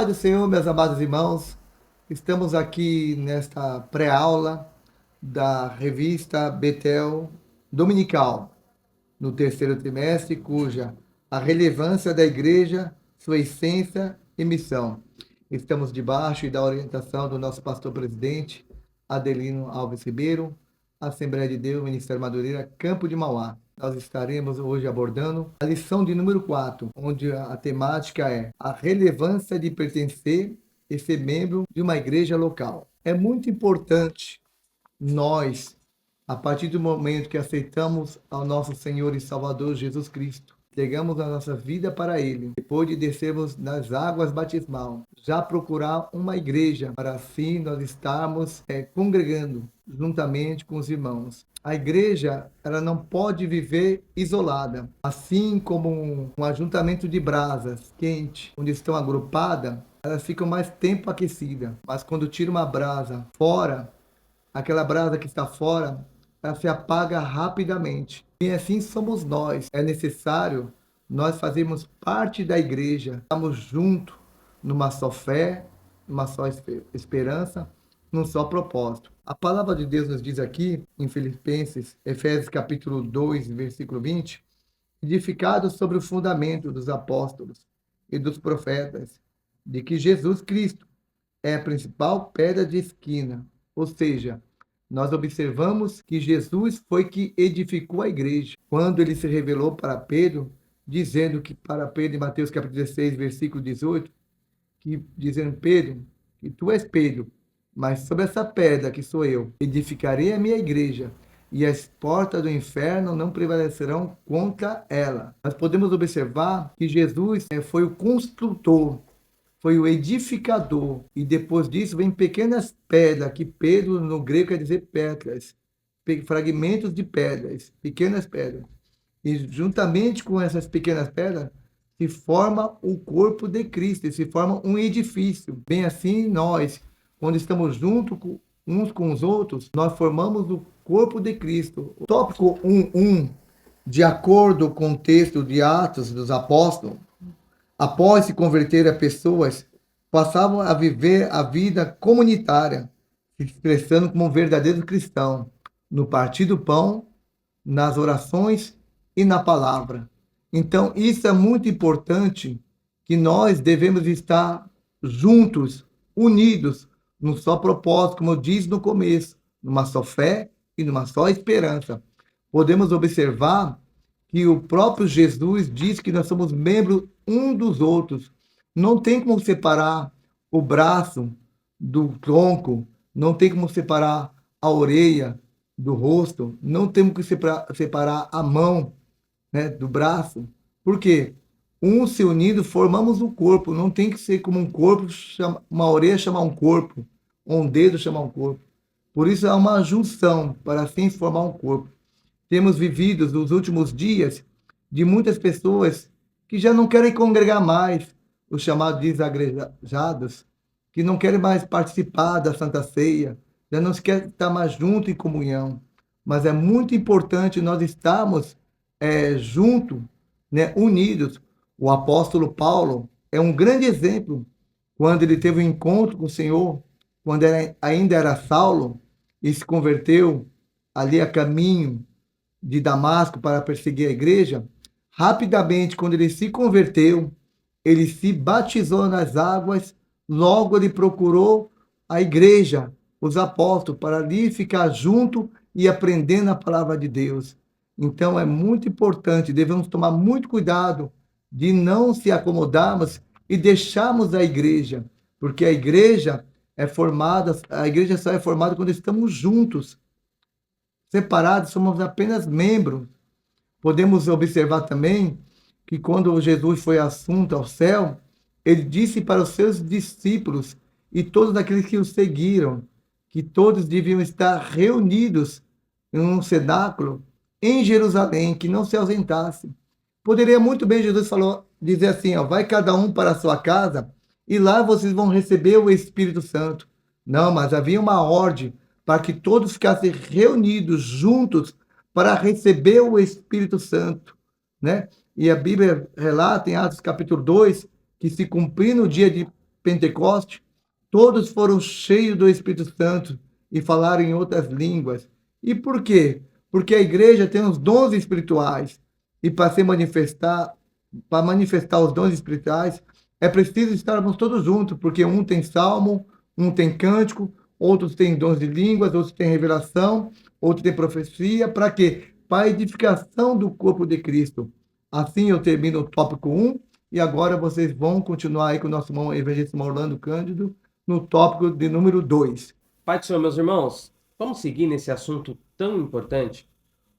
paz do Senhor, meus amados irmãos, estamos aqui nesta pré-aula da revista Betel Dominical, no terceiro trimestre, cuja a relevância da igreja, sua essência e missão. Estamos debaixo da orientação do nosso pastor-presidente, Adelino Alves Ribeiro, Assembleia de Deus, Ministério Madureira, Campo de Mauá. Nós estaremos hoje abordando a lição de número 4, onde a temática é a relevância de pertencer e ser membro de uma igreja local. É muito importante nós, a partir do momento que aceitamos ao nosso Senhor e Salvador Jesus Cristo, entregamos a nossa vida para Ele, depois de descermos nas águas batismal, já procurar uma igreja, para assim nós estarmos congregando juntamente com os irmãos. A igreja, ela não pode viver isolada, assim como um ajuntamento de brasas quente, onde estão agrupadas, elas ficam mais tempo aquecidas, mas quando tira uma brasa fora, aquela brasa que está fora, ela se apaga rapidamente. E assim somos nós. É necessário nós fazermos parte da igreja, estamos juntos numa só fé, numa só esperança, num só propósito. A palavra de Deus nos diz aqui, em Efésios capítulo 2, versículo 20, edificados sobre o fundamento dos apóstolos e dos profetas, de que Jesus Cristo é a principal pedra de esquina, ou seja, nós observamos que Jesus foi que edificou a igreja. Quando ele se revelou para Pedro, dizendo que para Pedro, em Mateus capítulo 16, versículo 18, que dizendo, Pedro, que tu és Pedro, mas sobre essa pedra que sou eu, edificarei a minha igreja, e as portas do inferno não prevalecerão contra ela. Nós podemos observar que Jesus foi o construtor, foi o edificador, e depois disso vem pequenas pedras, que Pedro no grego quer dizer pedras, fragmentos de pedras, pequenas pedras. E juntamente com essas pequenas pedras, se forma o corpo de Cristo, se forma um edifício. Bem assim, nós, quando estamos juntos uns com os outros, nós formamos o corpo de Cristo. O tópico 1.1, de acordo com o texto de Atos dos Apóstolos, após se converter a pessoas, passavam a viver a vida comunitária, se expressando como um verdadeiro cristão, no partir do pão, nas orações e na palavra. Então, isso é muito importante, que nós devemos estar juntos, unidos, num só propósito, como eu disse no começo, numa só fé e numa só esperança. Podemos observar que o próprio Jesus diz que nós somos membros um dos outros. Não tem como separar o braço do tronco, não tem como separar a orelha do rosto, não temos que separar a mão, né, do braço. Por quê? Um se unindo, formamos um corpo. Não tem que ser como um corpo, uma orelha chamar um corpo, ou um dedo chamar um corpo. Por isso é uma junção, para assim formar um corpo. Temos vivido nos últimos dias de muitas pessoas que já não querem congregar mais, os chamados desagregados, que não querem mais participar da Santa Ceia, já não se quer estar mais junto em comunhão. Mas é muito importante nós estarmos juntos, né, unidos. O apóstolo Paulo é um grande exemplo, quando ele teve um encontro com o Senhor, quando ainda era Saulo, e se converteu ali a caminho de Damasco para perseguir a igreja. Rapidamente, quando ele se converteu, ele se batizou nas águas, logo ele procurou a igreja, os apóstolos, para ali ficar junto e aprendendo a palavra de Deus. Então é muito importante, devemos tomar muito cuidado de não se acomodarmos e deixarmos a igreja, porque a igreja só é formada quando estamos juntos. Separados, somos apenas membros. Podemos observar também que quando Jesus foi assunto ao céu, ele disse para os seus discípulos e todos aqueles que o seguiram, que todos deviam estar reunidos em um cenáculo em Jerusalém, que não se ausentassem. Poderia muito bem, Jesus dizer assim, vai cada um para a sua casa e lá vocês vão receber o Espírito Santo. Não, mas havia uma ordem para que todos ficassem reunidos juntos para receber o Espírito Santo, né? E a Bíblia relata em Atos capítulo 2, que se cumpriu no dia de Pentecoste, todos foram cheios do Espírito Santo e falaram em outras línguas. E por quê? Porque a igreja tem os dons espirituais e para manifestar os dons espirituais é preciso estarmos todos juntos, porque um tem salmo, um tem cântico, outros têm dons de línguas, outros têm revelação, outros têm profecia. Para quê? Para a edificação do corpo de Cristo. Assim eu termino o tópico 1 e agora vocês vão continuar aí com o nosso irmão evangelista Orlando Cândido no tópico de número 2. Pai do Senhor, meus irmãos, vamos seguir nesse assunto tão importante?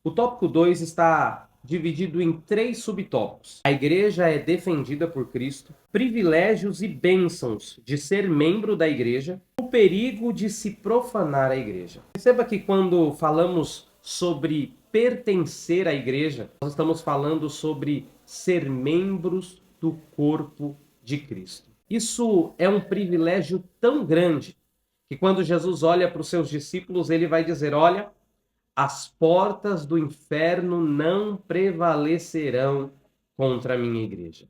O tópico 2 está dividido em 3 subtópicos. A igreja é defendida por Cristo, privilégios e bênçãos de ser membro da igreja, o perigo de se profanar a igreja. Perceba que quando falamos sobre pertencer à igreja, nós estamos falando sobre ser membros do corpo de Cristo. Isso é um privilégio tão grande que quando Jesus olha para os seus discípulos, ele vai dizer: olha, as portas do inferno não prevalecerão contra a minha igreja.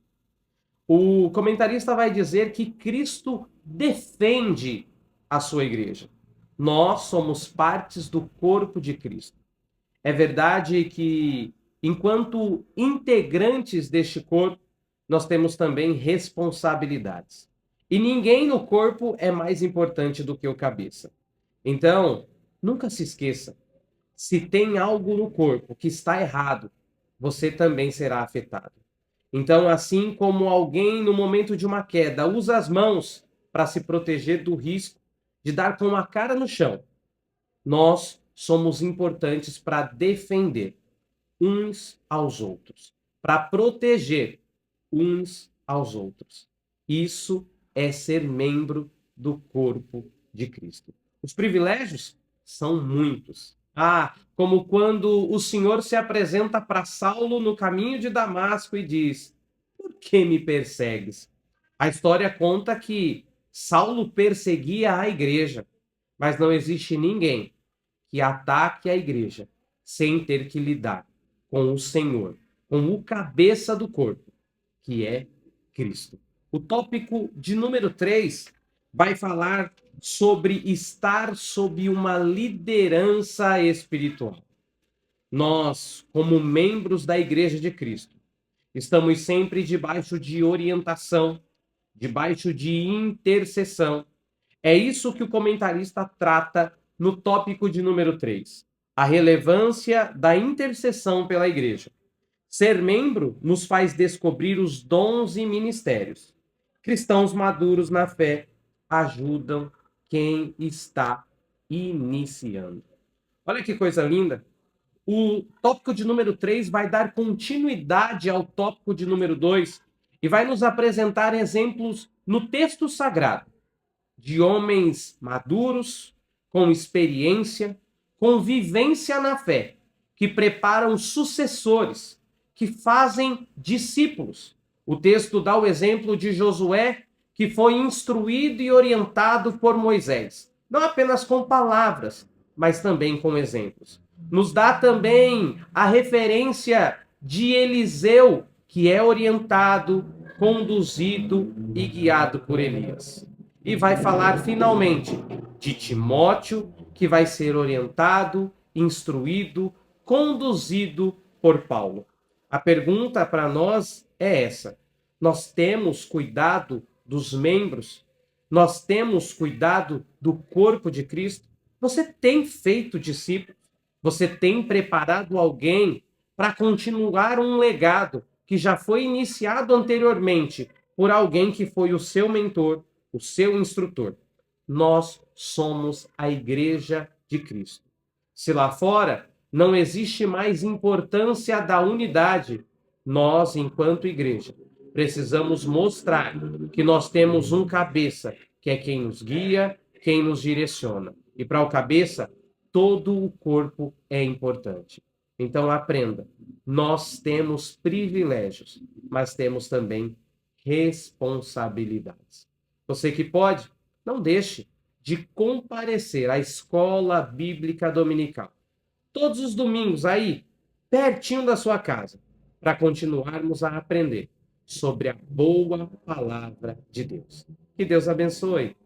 O comentarista vai dizer que Cristo defende a sua igreja. Nós somos partes do corpo de Cristo. É verdade que, enquanto integrantes deste corpo, nós temos também responsabilidades. E ninguém no corpo é mais importante do que o cabeça. Então, nunca se esqueça, se tem algo no corpo que está errado, você também será afetado. Então, assim como alguém no momento de uma queda usa as mãos para se proteger do risco de dar com a cara no chão, nós somos importantes para defender uns aos outros, para proteger uns aos outros. Isso é ser membro do corpo de Cristo. Os privilégios são muitos. Como quando o Senhor se apresenta para Saulo no caminho de Damasco e diz: por que me persegues? A história conta que Saulo perseguia a igreja, mas não existe ninguém que ataque a igreja sem ter que lidar com o Senhor, com o cabeça do corpo, que é Cristo. O tópico de número 3 vai falar sobre estar sob uma liderança espiritual. Nós, como membros da Igreja de Cristo, estamos sempre debaixo de orientação, debaixo de intercessão. É isso que o comentarista trata no tópico de número 3, a relevância da intercessão pela Igreja. Ser membro nos faz descobrir os dons e ministérios. Cristãos maduros na fé ajudam quem está iniciando. Olha que coisa linda. O tópico de número 3 vai dar continuidade ao tópico de número 2 e vai nos apresentar exemplos no texto sagrado de homens maduros, com experiência, com vivência na fé, que preparam sucessores, que fazem discípulos. O texto dá o exemplo de Josué, que foi instruído e orientado por Moisés, não apenas com palavras, mas também com exemplos. Nos dá também a referência de Eliseu, que é orientado, conduzido e guiado por Elias. E vai falar finalmente de Timóteo, que vai ser orientado, instruído, conduzido por Paulo. A pergunta para nós é essa: nós temos cuidado dos membros? Nós temos cuidado do corpo de Cristo? Você tem feito discípulos? Você tem preparado alguém para continuar um legado que já foi iniciado anteriormente por alguém que foi o seu mentor, o seu instrutor? Nós somos a Igreja de Cristo. Se lá fora não existe mais importância da unidade, nós, enquanto igreja, precisamos mostrar que nós temos um cabeça, que é quem nos guia, quem nos direciona. E para o cabeça, todo o corpo é importante. Então aprenda, nós temos privilégios, mas temos também responsabilidades. Você que pode, não deixe de comparecer à escola bíblica dominical. Todos os domingos aí, pertinho da sua casa, para continuarmos a aprender sobre a boa palavra de Deus. Que Deus abençoe.